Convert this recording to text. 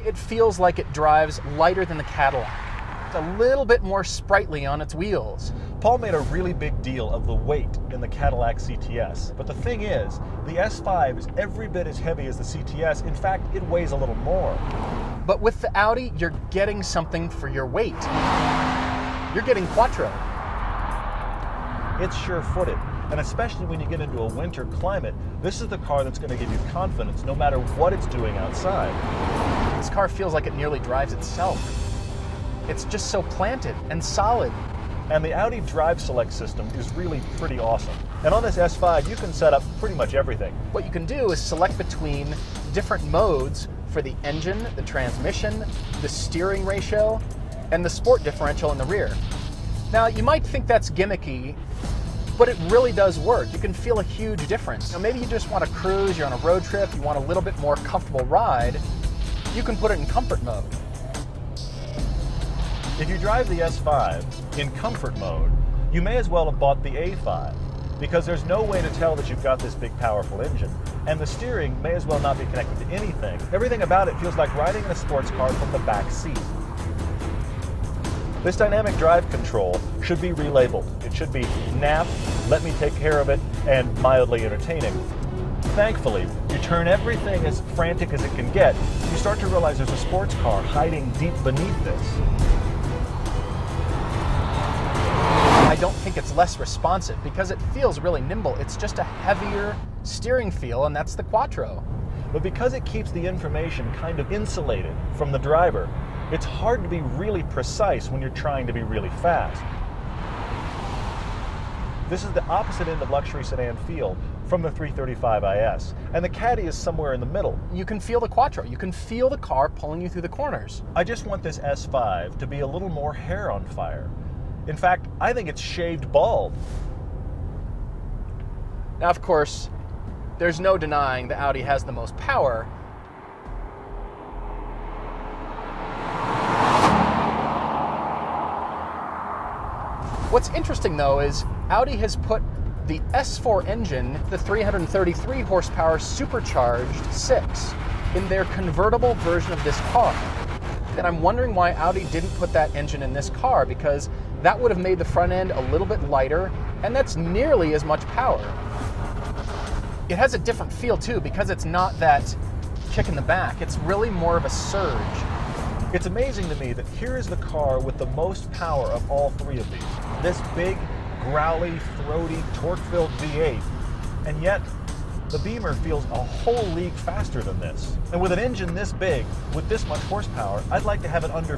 It feels like it drives lighter than the Cadillac. It's a little bit more sprightly on its wheels. Paul made a really big deal of the weight in the Cadillac CTS, but the thing is, the S5 is every bit as heavy as the CTS. In fact, it weighs a little more. But with the Audi, you're getting something for your weight. You're getting Quattro. It's sure-footed, and especially when you get into a winter climate, this is the car that's going to give you confidence no matter what it's doing outside. This car feels like it nearly drives itself. It's just so planted and solid. And the Audi Drive Select system is really pretty awesome. And on this S5, you can set up pretty much everything. What you can do is select between different modes for the engine, the transmission, the steering ratio, and the sport differential in the rear. Now, you might think that's gimmicky, but it really does work. You can feel a huge difference. Now, maybe you just want to cruise, you're on a road trip, you want a little bit more comfortable ride, you can put it in comfort mode. If you drive the S5 in comfort mode, you may as well have bought the A5, because there's no way to tell that you've got this big powerful engine, and the steering may as well not be connected to anything. Everything about it feels like riding in a sports car from the back seat. This dynamic drive control should be relabeled. It should be nap, let me take care of it, and mildly entertaining. Thankfully, you turn everything as frantic as it can get, you start to realize there's a sports car hiding deep beneath this. I don't think it's less responsive because it feels really nimble. It's just a heavier steering feel, and that's the Quattro. But because it keeps the information kind of insulated from the driver, it's hard to be really precise when you're trying to be really fast. This is the opposite end of luxury sedan feel from the 335IS, and the Caddy is somewhere in the middle. You can feel the Quattro. You can feel the car pulling you through the corners. I just want this S5 to be a little more hair on fire. In fact, I think it's shaved bald. Now, of course, there's no denying the Audi has the most power. What's interesting, though, is Audi has put the S4 engine, the 333 horsepower supercharged 6, in their convertible version of this car. And I'm wondering why Audi didn't put that engine in this car, because that would have made the front end a little bit lighter, and that's nearly as much power. It has a different feel too, because it's not that kick in the back. It's really more of a surge. It's amazing to me that here is the car with the most power of all three of these. This big, growly, throaty, torque-filled V8, and yet the Beamer feels a whole league faster than this. And with an engine this big, with this much horsepower, I'd like to have it under